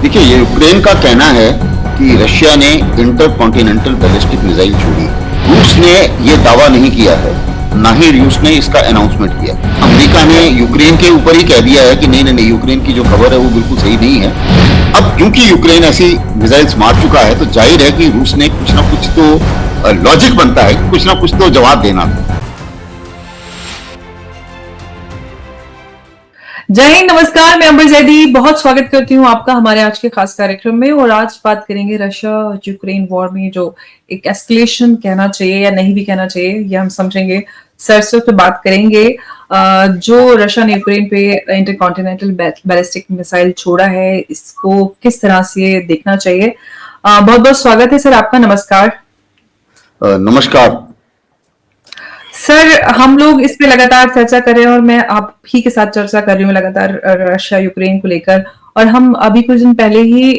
देखिए, ये यूक्रेन का कहना है कि रशिया ने इंटरकॉन्टिनेंटल बैलिस्टिक मिसाइल छोड़ी। रूस ने ये दावा नहीं किया है, ना ही रूस ने इसका अनाउंसमेंट किया। अमेरिका ने यूक्रेन के ऊपर ही कह दिया है कि नहीं नहीं नहीं, यूक्रेन की जो खबर है वो बिल्कुल सही नहीं है। अब क्योंकि यूक्रेन ऐसी मिसाइल्स मार चुका है, तो जाहिर है कि रूस ने कुछ ना कुछ तो लॉजिक बनता है, कुछ ना कुछ तो जवाब देना था। जय हिंद, नमस्कार। मैं अंबर जैदी बहुत स्वागत करती हूँ आपका हमारे आज के खास कार्यक्रम में। और आज बात करेंगे रशिया और यूक्रेन वॉर में जो एक एस्केलेशन कहना चाहिए या नहीं भी कहना चाहिए, ये हम समझेंगे। सरसों पे बात करेंगे जो रशिया ने यूक्रेन पे इंटरकॉन्टिनेंटल बैलिस्टिक मिसाइल छोड़ा है, इसको किस तरह से देखना चाहिए। बहुत बहुत स्वागत है सर आपका। नमस्कार। नमस्कार सर, हम लोग इस पे लगातार चर्चा कर रहे हैं और मैं आप ही के साथ चर्चा कर रही हूँ लगातार रशिया यूक्रेन को लेकर। और हम अभी कुछ दिन पहले ही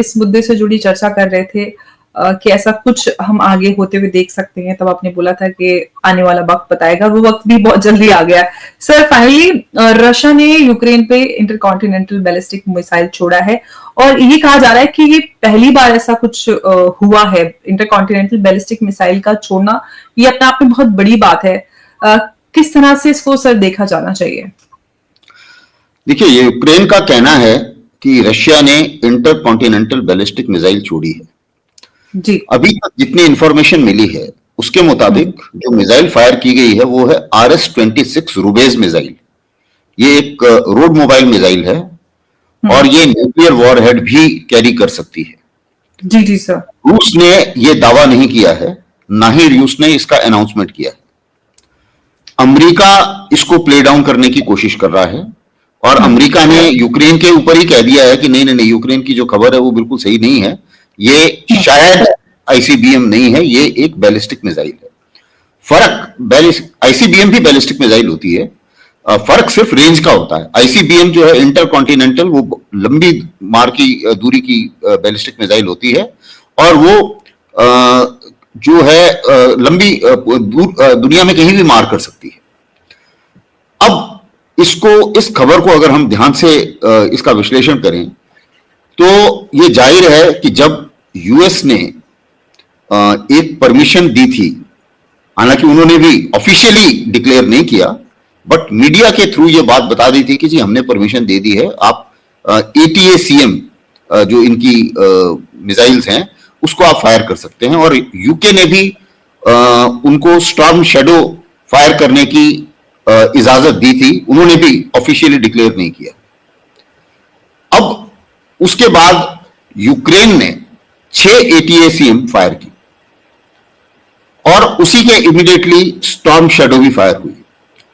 इस मुद्दे से जुड़ी चर्चा कर रहे थे कि ऐसा कुछ हम आगे होते हुए देख सकते हैं। तब आपने बोला था कि आने वाला वक्त बताएगा, वो वक्त भी बहुत जल्दी आ गया। सर, फाइनली रशिया ने यूक्रेन पे इंटरकॉन्टिनेंटल बैलिस्टिक मिसाइल छोड़ा है और ये कहा जा रहा है कि ये पहली बार ऐसा कुछ हुआ है। इंटरकॉन्टिनेंटल बैलिस्टिक मिसाइल का छोड़ना ये अपने आप में बहुत बड़ी बात है। किस तरह से इसको सर देखा जाना चाहिए? देखिए, ये यूक्रेन का कहना है कि रशिया ने इंटरकॉन्टिनेंटल बैलिस्टिक मिसाइल छोड़ी है। जी। अभी तक जितनी इंफॉर्मेशन मिली है उसके मुताबिक जो मिसाइल फायर की गई है वो है RS-26 रुबेज मिसाइल। ये एक रोड मोबाइल मिसाइल है और ये न्यूक्लियर वॉरहेड भी कैरी कर सकती है। जी जी सर। रूस ने ये दावा नहीं किया है, ना ही रूस ने इसका अनाउंसमेंट किया है। अमेरिका इसको प्ले डाउन करने की कोशिश कर रहा है और अमेरिका ने यूक्रेन के ऊपर ही कह दिया है कि नहीं नहीं नहीं, यूक्रेन की जो खबर है वो बिल्कुल सही नहीं है, ये शायद ICBM नहीं है, ये एक बैलिस्टिक मिसाइल है। फर्क, ICBM भी बैलिस्टिक मिसाइल होती है, फर्क सिर्फ रेंज का होता है। ICBM जो है इंटरकॉन्टिनेंटल, वो लंबी मार की दूरी की बैलिस्टिक मिसाइल होती है और वो जो है लंबी दुनिया में कहीं भी मार कर सकती है। अब इस खबर को अगर हम ध्यान से इसका विश्लेषण करें तो ये जाहिर है कि जब यूएस ने एक परमिशन दी थी, हालांकि उन्होंने भी ऑफिशियली डिक्लेयर नहीं किया, बट मीडिया के थ्रू ये बात बता दी थी कि जी हमने परमिशन दे दी है, आप ATACM जो इनकी मिसाइल्स हैं उसको आप फायर कर सकते हैं। और यूके ने भी उनको स्टॉर्म शैडो फायर करने की इजाजत दी थी, उन्होंने भी ऑफिशियली डिक्लेयर नहीं किया। अब उसके बाद यूक्रेन ने 6 ATACM फायर की और उसी के इमीडिएटली स्टॉर्म शैडो भी फायर हुई।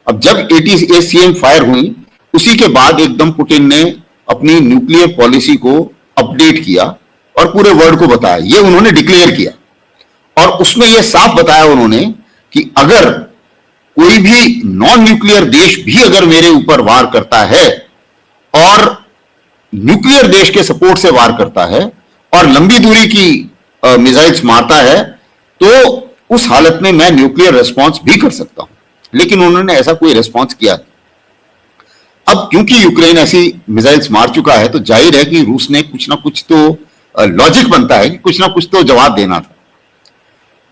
अब जब ATACM फायर हुई, उसी के बाद एकदम पुतिन ने अपनी न्यूक्लियर पॉलिसी को अपडेट किया और पूरे वर्ल्ड को बताया। ये उन्होंने डिक्लेयर किया और उसमें यह साफ बताया उन्होंने कि अगर कोई भी नॉन न्यूक्लियर देश भी अगर मेरे ऊपर वार करता है और न्यूक्लियर देश के सपोर्ट से वार करता है और लंबी दूरी की मिसाइल्स मारता है, तो उस हालत में मैं न्यूक्लियर रिस्पॉन्स भी कर सकता हूं। लेकिन उन्होंने ऐसा कोई रिस्पॉन्स किया नहीं। अब क्योंकि यूक्रेन ऐसी मिसाइल्स मार चुका है, तो जाहिर है कि रूस ने कुछ ना कुछ तो लॉजिक बनता है कि कुछ ना कुछ तो जवाब देना था।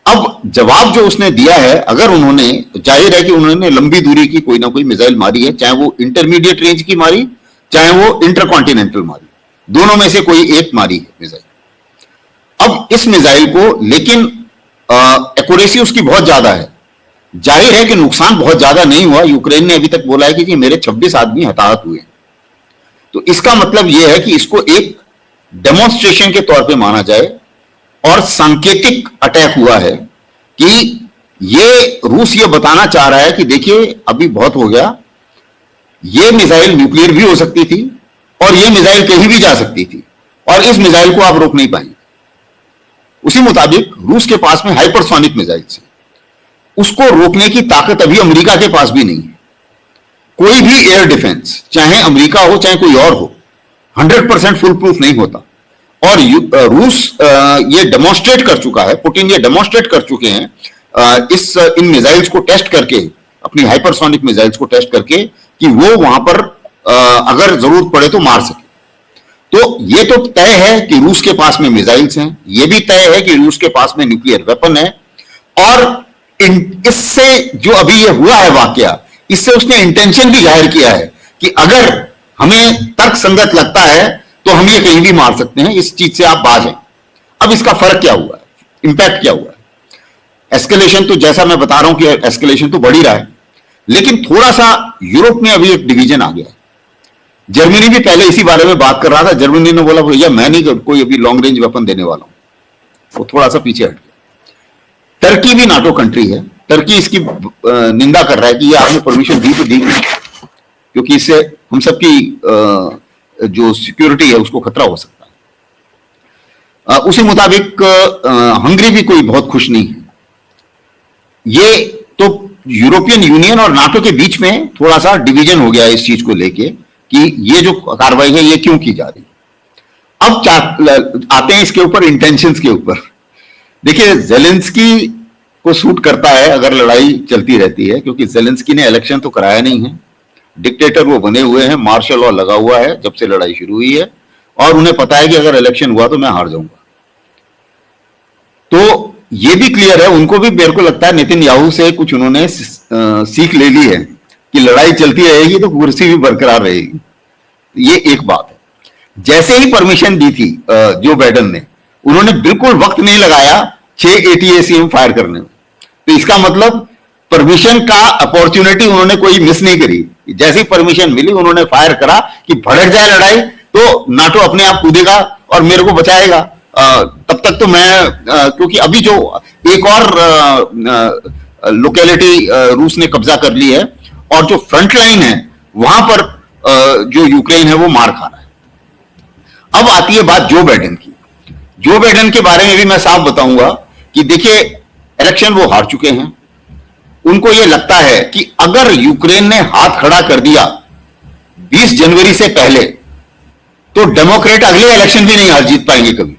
अब जवाब जो उसने दिया है, अगर उन्होंने, जाहिर है कि उन्होंने लंबी दूरी की कोई ना कोई मिसाइल मारी है, चाहे वो इंटरमीडिएट रेंज की मारी, चाहे वो इंटरकॉन्टिनेंटल मारी, दोनों में से कोई एक मारी है मिसाइल। अब इस मिसाइल को, लेकिन एक्यूरेसी उसकी बहुत ज्यादा है। जाहिर है कि नुकसान बहुत ज्यादा नहीं हुआ। यूक्रेन ने अभी तक बोला है कि जी मेरे 26 आदमी हताहत हुए। तो इसका मतलब यह है कि इसको एक डेमोन्स्ट्रेशन के तौर पे माना जाए और सांकेतिक अटैक हुआ है कि ये रूस ये बताना चाह रहा है कि देखिए अभी बहुत हो गया, ये मिसाइल न्यूक्लियर भी हो सकती थी और ये मिसाइल कहीं भी जा सकती थी और इस मिसाइल को आप रोक नहीं पाएंगे। उसी मुताबिक रूस के पास में हाइपरसोनिक मिसाइल है, उसको रोकने की ताकत अभी अमेरिका के पास भी नहीं है। कोई भी एयर डिफेंस, चाहे अमेरिका हो चाहे कोई और हो, 100% फुल प्रूफ नहीं होता। और रूस ये डेमोन्स्ट्रेट कर चुका है, पुतिन ये डेमोन्स्ट्रेट कर चुके हैं इन मिसाइल्स को टेस्ट करके, अपनी हाइपरसोनिक मिसाइल्स को टेस्ट करके, कि वो वहां पर अगर जरूरत पड़े तो मार सके। तो ये तो तय है कि रूस के पास में मिसाइल्स हैं, ये भी तय है कि रूस के पास में न्यूक्लियर वेपन है, और इससे जो अभी ये हुआ है वाकया, इससे उसने इंटेंशन भी जाहिर किया है कि अगर हमें तर्क संगत लगता है तो हम ये कहीं भी मार सकते हैं, इस चीज से आप बाज हैं। अब इसका फर्क क्या हुआ है, इंपैक्ट क्या हुआ है? एस्केलेशन तो जैसा मैं बता रहा हूं कि एस्केलेशन तो बढ़ ही रहा है, लेकिन थोड़ा सा यूरोप में अभी एक डिवीजन आ गया है। जर्मनी भी पहले इसी बारे में बात कर रहा था, जर्मनी ने बोला भैया मैं नहीं कोई अभी लॉन्ग रेंज वेपन देने वाला हूं, वो थोड़ा सा पीछे हट गया। टर्की भी नाटो कंट्री है, टर्की इसकी निंदा कर रहा है कि ये आपने परमिशन दी तो दी क्योंकि इससे हम सबकी जो सिक्योरिटी है उसको खतरा हो सकता है। उसी मुताबिक हंगरी भी कोई बहुत खुश नहीं है। ये तो यूरोपियन यूनियन और नाटो के बीच में थोड़ा सा डिवीजन हो गया है इस चीज को लेके कि ये जो कार्रवाई है ये क्यों की जा रही। अब क्या आते हैं इसके ऊपर, इंटेंशंस के ऊपर। देखिए, जेलेंस्की को सूट करता है अगर लड़ाई चलती रहती है, क्योंकि जेलेंस्की ने इलेक्शन तो कराया नहीं है, डिक्टेटर वो बने हुए हैं, मार्शल लॉ लगा हुआ है जब से लड़ाई शुरू हुई है, और उन्हें पता है कि अगर इलेक्शन हुआ तो मैं हार जाऊंगा। तो ये भी क्लियर है, उनको भी, मेरे को लगता है नेतन्याहू से कुछ उन्होंने सीख ले ली है कि लड़ाई चलती रहेगी तो कुर्सी भी बरकरार रहेगी। ये एक बात है। जैसे ही परमिशन दी थी जो बाइडेन ने, उन्होंने बिल्कुल वक्त नहीं लगाया 6 ATACM फायर करने में। तो इसका मतलब परमिशन का अपॉर्चुनिटी उन्होंने कोई मिस नहीं करी। जैसी परमिशन मिली उन्होंने फायर करा कि भड़क जाए लड़ाई तो नाटो अपने आप कूदेगा और मेरे को बचाएगा। तब तक तो मैं क्योंकि अभी जो एक और लोकेलिटी रूस ने कब्जा कर ली है और जो फ्रंट लाइन है वहां पर जो यूक्रेन है वो मार खा रहा है। अब आती है बात जो बाइडेन की। जो बाइडेन के बारे में भी मैं साफ बताऊंगा कि देखिए, इलेक्शन वो हार चुके हैं। उनको ये लगता है कि अगर यूक्रेन ने हाथ खड़ा कर दिया 20 जनवरी से पहले तो डेमोक्रेट अगले इलेक्शन भी नहीं हार जीत पाएंगे कभी,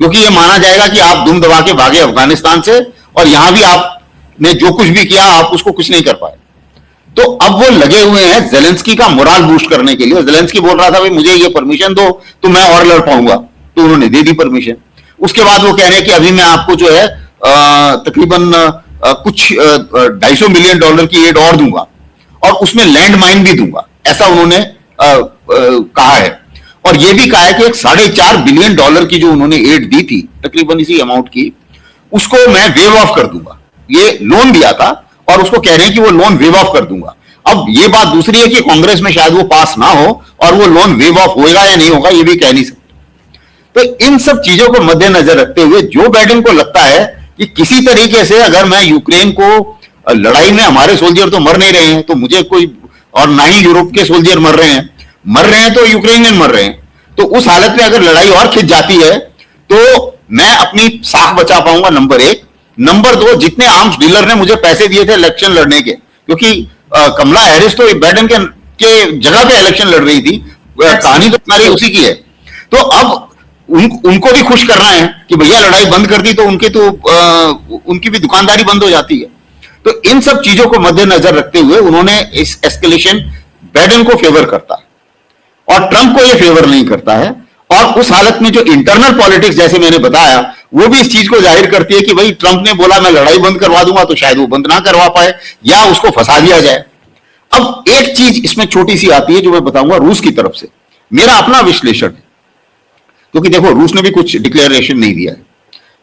क्योंकि ये माना जाएगा कि आप दुम दबा के भागे अफगानिस्तान से और यहां भी आपने जो कुछ भी किया आप उसको कुछ नहीं कर पाए। तो अब वो लगे हुए हैं जेलेंस्की का मोरल बूस्ट करने के लिए। जेलेंस्की बोल रहा था भाई मुझे ये परमिशन दो तो मैं और लड़ पाऊंगा, तो उन्होंने दे दी परमिशन। उसके बाद वो कह रहे हैं कि अभी मैं आपको जो है तकरीबन कुछ $250 मिलियन की एड और दूंगा और उसमें लैंड माइन भी दूंगा, ऐसा उन्होंने कहा है। और यह भी कहा है कि एक $4.5 बिलियन की जो उन्होंने एड दी थी तकरीबन इसी अमाउंट की, उसको मैं वेव ऑफ कर दूंगा। ये लोन दिया था और उसको कह रहे हैं कि वो लोन वेव ऑफ कर दूंगा। अब ये बात दूसरी है कि कांग्रेस में शायद वो पास ना हो और वो लोन वेव ऑफ होगा या नहीं होगा ये भी कह नहीं सकते। तो इन सब चीजों को मद्देनजर रखते हुए जो बाइडेन को लगता है कि किसी तरीके से अगर मैं यूक्रेन को, लड़ाई में हमारे सोल्जर तो मर नहीं रहे हैं तो मुझे कोई, और ना ही यूरोप के सोल्जर मर रहे हैं तो यूक्रेनियन मर रहे हैं, तो उस हालत में अगर लड़ाई और खिंच जाती है तो मैं अपनी साख बचा पाऊंगा, नंबर 1। नंबर 2, जितने आर्म्स डीलर ने मुझे पैसे दिए थे इलेक्शन लड़ने के, क्योंकि कमला हैरिस तो बाइडेन के जगह पे इलेक्शन लड़ रही थी, कहानी तो सारी उसी की है। तो अब उनको भी खुश करना है कि भैया लड़ाई बंद कर दी तो उनकी भी दुकानदारी बंद हो जाती है। तो इन सब चीजों को मद्देनजर रखते हुए उन्होंने इस एस्केलेशन बाइडेन को फेवर करता है और ट्रंप को यह फेवर नहीं करता है। और उस हालत में जो इंटरनल पॉलिटिक्स जैसे मैंने बताया वो भी इस चीज को जाहिर करती है कि भाई ट्रंप ने बोला मैं लड़ाई बंद करवा दूंगा तो शायद वो बंद ना करवा पाए या उसको फंसा दिया जाए। अब एक चीज इसमें छोटी सी आती है जो मैं बताऊंगा रूस की तरफ से, मेरा अपना विश्लेषण है, क्योंकि देखो रूस ने भी कुछ डिक्लेरेशन नहीं दिया है।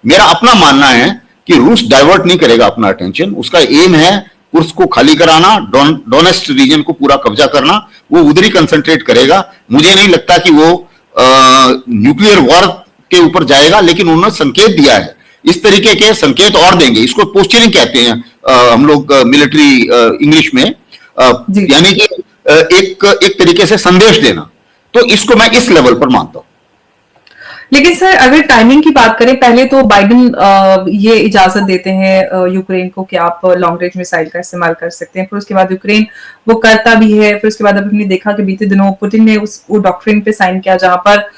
मेरा अपना मानना है कि रूस डाइवर्ट नहीं करेगा अपना अटेंशन, उसका एम है कुर्स को खाली कराना, डोनेस्ट रीजन को पूरा कब्जा करना, वो उधर ही कंसंट्रेट करेगा। मुझे नहीं लगता कि वो न्यूक्लियर वॉर के ऊपर जाएगा, लेकिन उन्होंने संकेत दिया है, इस तरीके के संकेत और देंगे। इसको पोस्चरिंग कहते हैं हम लोग मिलिट्री इंग्लिश में, यानी कि एक तरीके से संदेश देना। तो इसको मैं इस लेवल पर मानता हूं। लेकिन सर अगर टाइमिंग की बात करें, पहले तो बाइडेन ये इजाजत देते हैं यूक्रेन को कि आप लॉन्ग रेंज मिसाइल का इस्तेमाल कर सकते हैं, फिर उसके बाद यूक्रेन वो करता भी है। फिर उसके बाद अब हमने देखा कि बीते दिनों पुतिन ने वो डॉक्ट्रिन पे साइन किया जहां पर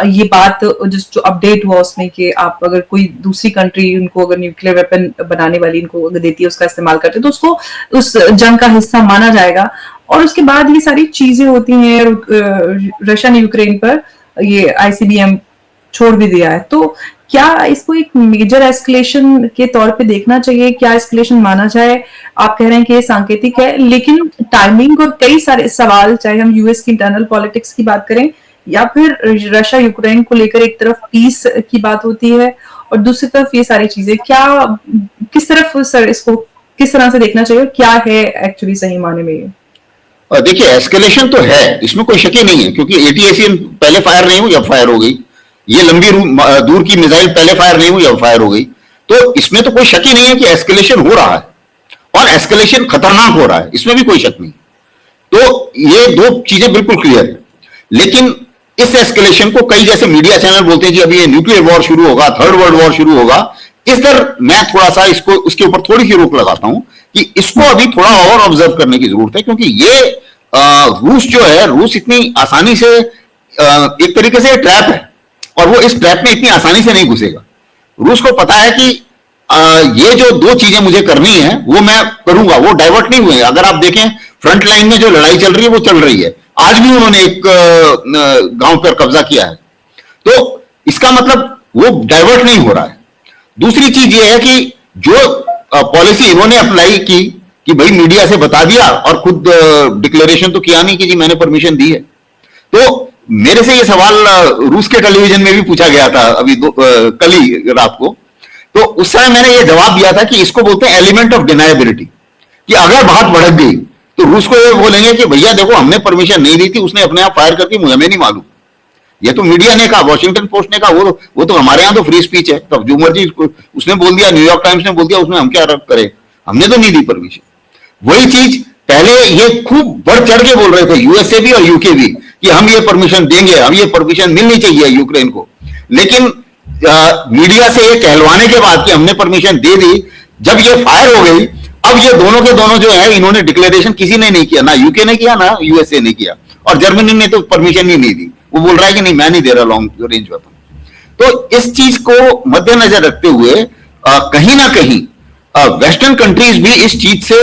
ये बात जो अपडेट हुआ उसमें कि आप अगर कोई दूसरी कंट्री उनको अगर न्यूक्लियर वेपन बनाने वाली इनको अगर देती है उसका इस्तेमाल करते तो उसको उस जंग का हिस्सा माना जाएगा। और उसके बाद ये सारी चीजें होती हैं रशिया ने यूक्रेन पर ये आईसीबीएम छोड़ भी दिया है, तो क्या इसको एक मेजर एस्केलेशन के तौर पे देखना चाहिए? क्या एस्केलेशन माना जाए? आप कह रहे हैं कि ये सांकेतिक है, लेकिन टाइमिंग और कई सारे सवाल, चाहे हम यूएस की इंटरनल पॉलिटिक्स की बात करें या फिर रशिया यूक्रेन को लेकर एक तरफ पीस की बात होती है और दूसरी तरफ ये सारी चीजें, क्या किस तरफ सर इसको किस तरह से देखना चाहिए? क्या है एक्चुअली सही माने में ये? देखिए, एस्केलेशन तो है, इसमें कोई शक ही नहीं है, क्योंकि एटीएसीएन पहले फायर नहीं हुई, अब फायर हो गई। ये लंबी दूर की मिसाइल पहले फायर नहीं हुई, अब फायर हो गई। तो इसमें तो कोई शक ही नहीं है कि एस्केलेशन हो रहा है, और एस्केलेशन खतरनाक हो रहा है, इसमें भी कोई शक नहीं। तो ये दो चीजें बिल्कुल क्लियर है। लेकिन इस एस्केलेशन को कई जैसे मीडिया चैनल बोलते हैं कि अभी ये न्यूक्लियर वॉर शुरू होगा, थर्ड वर्ल्ड वॉर शुरू होगा। इस तरह मैं थोड़ा सा इसको उसके ऊपर थोड़ी सी रोक लगाता हूं कि इसको अभी थोड़ा और ऑब्जर्व करने की जरूरत है, क्योंकि ये रूस जो है, रूस इतनी आसानी से एक तरीके से ट्रैप है, और वो इस ट्रैप में इतनी आसानी से नहीं घुसेगा। रूस को पता है कि ये जो दो चीजें मुझे करनी है वो मैं करूंगा, वो डाइवर्ट नहीं हुए। अगर आप देखें, फ्रंट लाइन में जो लड़ाई चल रही है वो चल रही है। आज भी उन्होंने एक गांव पर कब्जा किया है, तो इसका मतलब वो डाइवर्ट नहीं हो रहा है। दूसरी चीज ये है कि जो पॉलिसी इन्होंने अप्लाई की कि भाई मीडिया से बता दिया और खुद डिक्लेरेशन तो किया नहीं कि जी मैंने परमिशन दी है। तो मेरे से ये सवाल रूस के टेलीविजन में भी पूछा गया था अभी कल ही रात को। तो उस समय मैंने ये जवाब दिया था कि इसको बोलते हैं एलिमेंट ऑफ डिनायबिलिटी, कि अगर बात भड़क गई तो रूस को ये बोलेंगे कि भैया देखो, हमने परमिशन नहीं दी थी, उसने अपने आप फायर करके, मुझे हमें नहीं मालूम। ये तो मीडिया ने कहा, वॉशिंगटन पोस्ट ने कहा, वो तो हमारे यहां तो फ्री स्पीच है, तब जो मर्जी उसने बोल दिया, न्यूयॉर्क टाइम्स ने बोल दिया, उसमें हम क्या करें, हमने तो नहीं दी परमिशन। वही चीज पहले ये खूब बढ़ चढ़ के बोल रहे थे, यूएसए भी और यूके भी, कि हम ये परमिशन देंगे, हम ये परमिशन मिलनी चाहिए यूक्रेन को। लेकिन मीडिया से ये कहलवाने के बाद कि हमने परमिशन दे दी, जब ये फायर हो गई, अब ये दोनों के दोनों जो है, इन्होंने डिक्लेरेशन किसी ने नहीं किया, ना यूके ने किया, ना यूएसए ने किया, और जर्मनी ने तो परमिशन ही नहीं दी। वो बोल रहा है कि नहीं, मैं नहीं दे रहा लॉन्ग रेंज वेपन। तो इस चीज को मद्देनजर रखते हुए कहीं ना कहीं वेस्टर्न कंट्रीज भी इस चीज से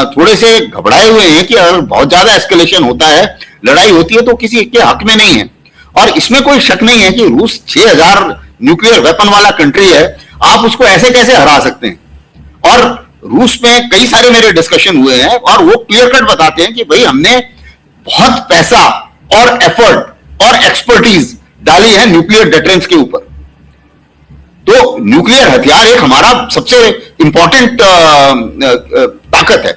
थोड़े से घबराए हुए हैं कि अगर बहुत ज्यादा एस्केलेशन होता है, लड़ाई होती है, तो किसी के हक में नहीं है। और इसमें कोई शक नहीं है कि रूस 6000 न्यूक्लियर वेपन वाला कंट्री है, आप उसको ऐसे कैसे हरा सकते हैं। और रूस में कई सारे मेरे डिस्कशन हुए हैं, और वो क्लियर कट बताते हैं कि भाई हमने बहुत पैसा और एफर्ट और एक्सपर्टीज डाली है न्यूक्लियर डिटरेंस के ऊपर। तो न्यूक्लियर हथियार एक हमारा सबसे इंपॉर्टेंट ताकत है।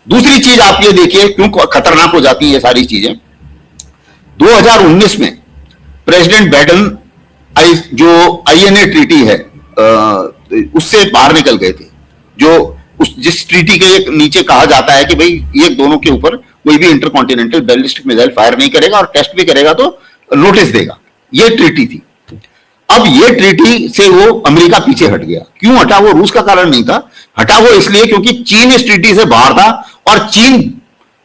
दूसरी चीज आप ये देखिए क्यों खतरनाक हो जाती है ये सारी चीजें। 2019 में प्रेसिडेंट बाइडेन जो आईएनए ट्रीटी है उससे बाहर निकल गए थे, जो जिस ट्रीटी के नीचे कहा जाता है कि भाई ये दोनों के ऊपर कोई भी इंटरकॉन्टिनेंटल बैलिस्टिक मिसाइल फायर नहीं करेगा, और टेस्ट भी करेगा तो नोटिस देगा। ये ट्रीटी थी। अब ये ट्रीटी से वो अमेरिका पीछे हट गया। क्यों हटा? वो रूस का कारण नहीं था, हटा वो इसलिए क्योंकि चीन इस ट्रीटी से बाहर था, और चीन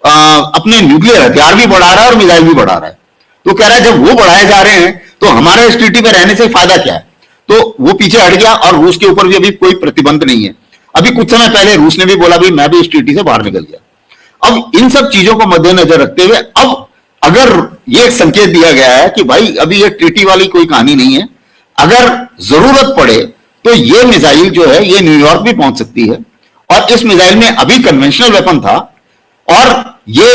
अपने न्यूक्लियर हथियार भी बढ़ा रहा है और मिसाइल भी बढ़ा रहा है। तो कह रहा है जब वो बढ़ाए जा रहे हैं तो हमारे इस ट्रीटी में रहने से फायदा क्या है। तो वो पीछे हट गया, और रूस के ऊपर भी अभी कोई प्रतिबंध नहीं है। अभी कुछ समय पहले रूस ने भी बोला भी मैं भी इस ट्रीटी से बाहर निकल गया। अब इन सब चीजों को मद्देनजर रखते हुए अब अगर ये एक संकेत दिया गया है कि भाई अभी ये ट्रीटी वाली कोई कहानी नहीं है, अगर जरूरत पड़े तो ये मिसाइल जो है ये न्यूयॉर्क भी पहुंच सकती है। और इस मिसाइल में अभी कन्वेंशनल वेपन था, और ये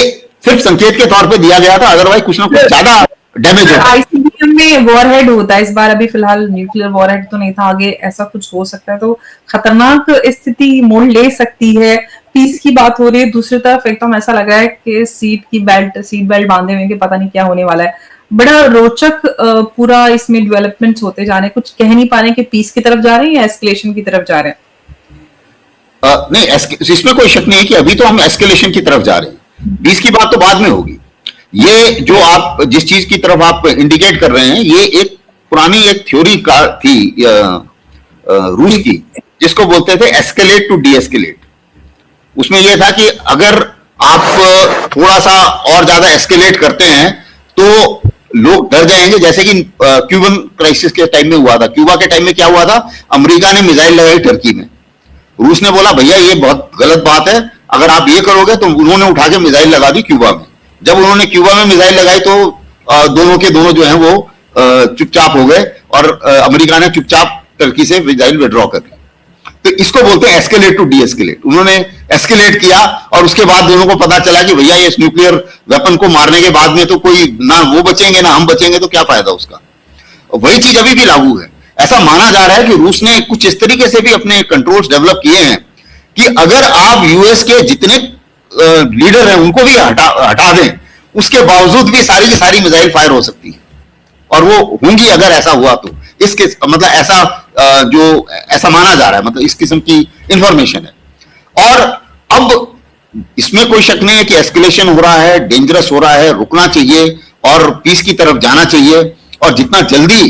सिर्फ संकेत के तौर पे दिया गया था, अदरवाइज कुछ ना कुछ ज्यादा डैमेज होता है। आईसीबीएम में वॉरहेड होता है इस बार, अभी फिलहाल न्यूक्लियर वॉरहेड तो नहीं था, आगे ऐसा कुछ हो सकता है, तो खतरनाक स्थिति मोड़ ले सकती है। पीस की बात हो रही है, दूसरी तरफ एकदम ऐसा लग रहा है कि सीट बेल्ट बांधे हुए कि पता नहीं क्या होने वाला है। बड़ा रोचक पूरा इसमें डेवलपमेंट्स होते जा रहे हैं, कुछ कह नहीं पा रहे कि पीस की तरफ जा रहे हैं या एस्केलेशन की तरफ जा रहे हैं। नहीं, इसमें कोई शक नहीं है कि अभी तो हम एस्केलेशन की तरफ जा रहे हैं। पीस की बात तो बाद में होगी। ये जो आप जिस चीज की तरफ आप इंडिकेट कर रहे हैं, ये एक पुरानी एक थ्योरी का थी रूस की, जिसको बोलते थे एस्केलेट टू डी एस्केलेट। उसमें यह था कि अगर आप थोड़ा सा और ज्यादा एस्केलेट करते हैं तो लोग डर जाएंगे, जैसे कि क्यूबन क्राइसिस के टाइम में हुआ था। क्यूबा के टाइम में क्या हुआ था, अमेरिका ने मिसाइल लगाई टर्की में, रूस ने बोला भैया ये बहुत गलत बात है, अगर आप ये करोगे तो उन्होंने उठा के मिसाइल लगा दी क्यूबा में। जब उन्होंने क्यूबा में मिसाइल लगाई तो दोनों के दोनों जो है वो चुपचाप हो गए और अमेरिका ने चुपचाप टर्की से मिसाइल विड्रॉ कर ली। तो इसको बोलते हैं एस्केलेट टू डी एस्केलेट। उन्होंने एस्केलेट किया और उसके बाद दोनों को पता चला कि भैया ये न्यूक्लियर वेपन को मारने के बाद में तो कोई ना वो बचेंगे ना हम बचेंगे, तो क्या फायदा उसका। वही चीज अभी भी लागू है। ऐसा माना जा रहा है कि रूस ने कुछ इस तरीके से भी अपने कंट्रोल्स डेवलप किए हैं कि अगर आप यूएस के जितने लीडर हैं उनको भी हटा दें, उसके बावजूद भी सारी की सारी मिसाइल फायर हो सकती है, और वो होंगी अगर ऐसा हुआ तो। इसके मतलब ऐसा जो ऐसा माना जा रहा है, मतलब इस किस्म की इंफॉर्मेशन है। और अब इसमें कोई शक नहीं है कि एस्केलेशन हो रहा है, डेंजरस हो रहा है, रुकना चाहिए और पीस की तरफ जाना चाहिए, और जितना जल्दी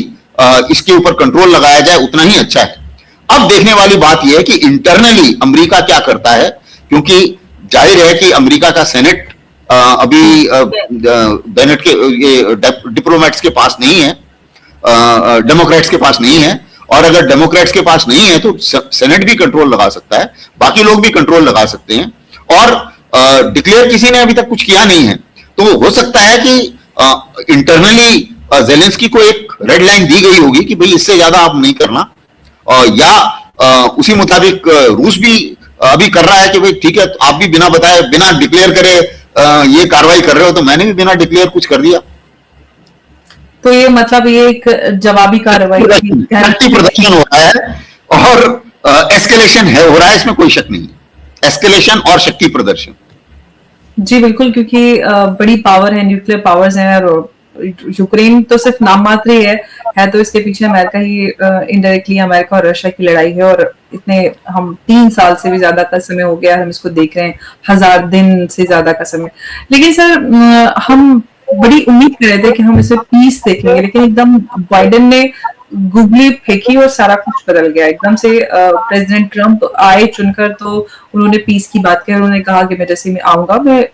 इसके ऊपर कंट्रोल लगाया जाए उतना ही अच्छा है। अब देखने वाली बात यह है कि इंटरनली अमेरिका क्या करता है, क्योंकि जाहिर है कि अमेरिका का सेनेट अभी बेनेट के ये डिप्लोमेट्स के पास नहीं है, डेमोक्रेट्स के पास नहीं है, और अगर डेमोक्रेट्स के पास नहीं है तो सेनेट भी कंट्रोल लगा सकता है, बाकी लोग भी कंट्रोल लगा सकते हैं, और डिक्लेयर किसी ने अभी तक कुछ किया नहीं है। तो हो सकता है कि इंटरनली जेलेंस्की को एक रेड लाइन दी गई होगी कि भाई इससे ज्यादा आप नहीं करना, या उसी मुताबिक रूस भी अभी कर रहा है कि भाई ठीक है, आप भी बिना बताए बिना डिक्लेयर करे ये कार्रवाई कर रहे हो, तो मैंने भी बिना डिक्लेयर कुछ कर दिया। तो ये मतलब ये एक जवाबी कार्रवाई शक्ति प्रदर्शन हो रहा है और एस्केलेशन है हो रहा है, इसमें कोई शक नहीं है। एस्केलेशन और शक्ति प्रदर्शन। जी बिल्कुल, क्योंकि बड़ी पावर है, न्यूक्लियर पावर्स हैं, और यूक्रेन तो सिर्फ नाम मात्र ही है तो इसके पीछे अमेरिका ही इनडायरेक्टली अमेरिका और रशिया की लड़ाई है। और इतने हम 3 साल से भी ज्यादा का समय हो गया, हम इसको देख रहे हैं, 1000 दिन से ज्यादा का समय। लेकिन सर हम बड़ी उम्मीद कर रहे थे कि हम इसे पीस देखेंगे, लेकिन एकदम बाइडेन ने गुगली फेंकी और सारा कुछ बदल गया एकदम से। प्रेसिडेंट ट्रंप आए चुनकर तो उन्होंने पीस की बात की, उन्होंने कहा कि मैं जैसे मैं आऊंगा, मैं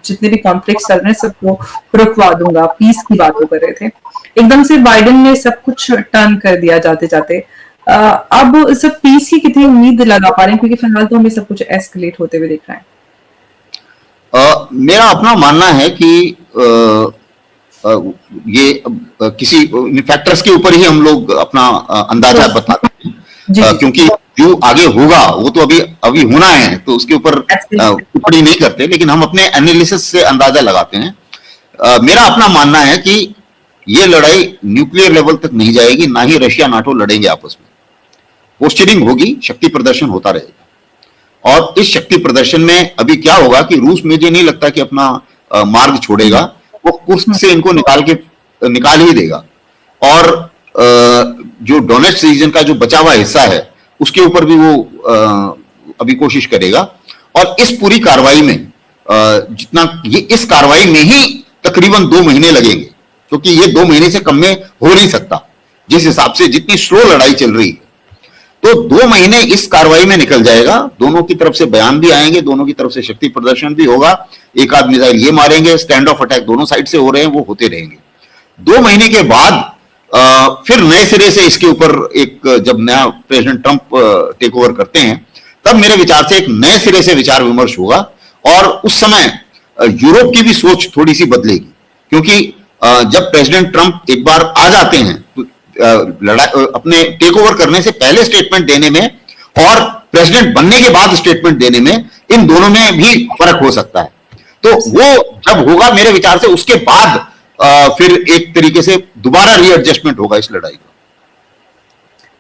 जितने भी कॉन्फ्लिक्ट चल रहे हैं सबको रुकवा दूंगा, पीस की बात कर रहे थे। एकदम से बाइडेन ने सब कुछ टर्न कर दिया जाते जाते। अब सब पीस की कितनी उम्मीद लगा पा रहे हैं, क्योंकि फिलहाल तो हमें सब कुछ एस्केलेट होते हुए दिख रहा है। मेरा अपना मानना है कि ये किसी फैक्टर्स के ऊपर ही हम लोग अपना अंदाजा बताते हैं, क्योंकि जो आगे होगा वो तो अभी होना है, तो उसके ऊपर टिप्पणी नहीं करते, लेकिन हम अपने एनालिसिस से अंदाजा लगाते हैं। मेरा अपना मानना है कि ये लड़ाई न्यूक्लियर लेवल तक नहीं जाएगी, ना ही रशिया नाटो लड़ेंगे आपस में। पोस्चरिंग होगी, शक्ति प्रदर्शन होता रहेगा, और इस शक्ति प्रदर्शन में अभी क्या होगा कि रूस मुझे नहीं लगता कि अपना मार्ग छोड़ेगा, वो कुर्स्क से इनको निकाल ही देगा, और जो डोनेट्स्क रीजन का जो बचा हुआ हिस्सा है उसके ऊपर भी वो अभी कोशिश करेगा। और इस पूरी कार्रवाई में इस कार्रवाई में ही तकरीबन 2 महीने लगेंगे, क्योंकि ये 2 महीने से कम में हो नहीं सकता, जिस हिसाब से जितनी स्लो लड़ाई चल रही है। तो 2 महीने इस कार्रवाई में निकल जाएगा, दोनों की तरफ से बयान भी आएंगे, दोनों की तरफ से शक्ति प्रदर्शन भी होगा, एक आध मिसाइल ये मारेंगे, स्टैंड ऑफ अटैक दोनों साइड से हो रहे हैं, वो होते रहेंगे। 2 महीने के बाद फिर नए सिरे से इसके ऊपर जब नया प्रेसिडेंट ट्रंप टेक ओवर करते हैं, तब मेरे विचार से एक नए सिरे से विचार विमर्श होगा, और उस समय यूरोप की भी सोच थोड़ी सी बदलेगी, क्योंकि जब प्रेसिडेंट ट्रंप एक बार आ जाते हैं तो अपने टेक ओवर करने से पहले स्टेटमेंट देने में और प्रेसिडेंट बनने के बाद स्टेटमेंट देने में, इन दोनों में भी फर्क हो सकता है। तो वो जब होगा मेरे विचार से उसके बाद फिर एक तरीके से दोबारा रीएडजस्टमेंट होगा इस लड़ाई का।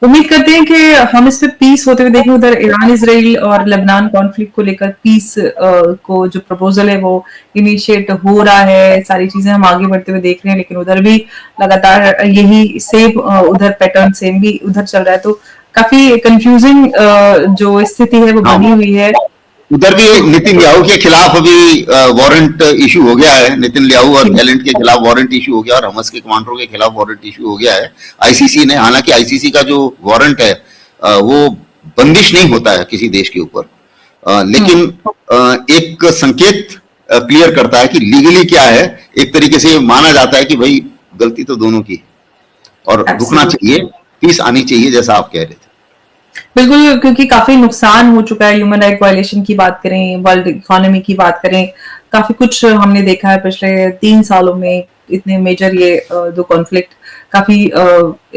उम्मीद करते हैं कि हम इस पे पीस होते हुए देखें। उधर ईरान इजराइल और लेबनान कॉन्फ्लिक्ट को लेकर पीस को जो प्रपोजल है वो इनिशिएट हो रहा है, सारी चीजें हम आगे बढ़ते हुए देख रहे हैं, लेकिन उधर भी लगातार यही सेम उधर पैटर्न सेम भी उधर चल रहा है। तो काफी कंफ्यूजिंग जो स्थिति है वो बनी हुई है। उधर भी नेतन्याहू के खिलाफ अभी वारंट इशू हो गया है, नेतन्याहू और गैलेंट के खिलाफ वारंट इशू हो गया, और हमास के कमांडरों के खिलाफ वारंट इशू हो गया है आईसीसी ने। हालांकि आईसीसी का जो वारंट है वो बंदिश नहीं होता है किसी देश के ऊपर, लेकिन एक संकेत क्लियर करता है कि लीगली क्या है। एक तरीके से माना जाता है कि भाई गलती तो दोनों की, और रुकना चाहिए, पीस आनी चाहिए, जैसा आप कह रहे थे। बिल्कुल, क्योंकि काफी नुकसान हो चुका है। ह्यूमन राइट वायलेशन की बात करें, वर्ल्ड इकोनॉमी की बात करें, काफी कुछ हमने देखा है पिछले 3 सालों में। इतने मेजर ये 2 कॉन्फ्लिक्ट काफी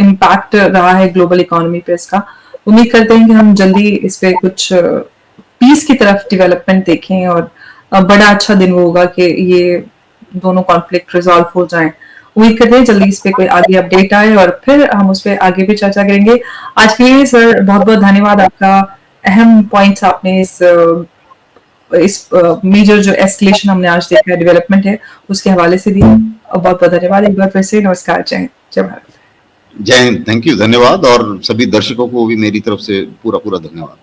इम्पैक्ट रहा है ग्लोबल इकोनॉमी पे इसका। उम्मीद करते हैं कि हम जल्दी इस पे कुछ पीस की तरफ डेवलपमेंट देखें और बड़ा अच्छा दिन वो होगा कि ये दोनों कॉन्फ्लिक्ट रिजॉल्व हो जाएं। उम्मीद करते हैं जल्दी इस पे कोई आगे अपडेट आए और फिर हम उस पर आगे भी चर्चा करेंगे। आज के लिए सर बहुत बहुत धन्यवाद आपका। अहम पॉइंट्स आपने इस मेजर जो एस्केलेशन हमने आज देखा है डेवलपमेंट है उसके हवाले से दिया। बहुत बहुत धन्यवाद एक बार फिर से। नमस्कार, जय हिंद, जय भारत। जय हिंद, थैंक यू, धन्यवाद, और सभी दर्शकों को भी मेरी तरफ से पूरा पूरा धन्यवाद।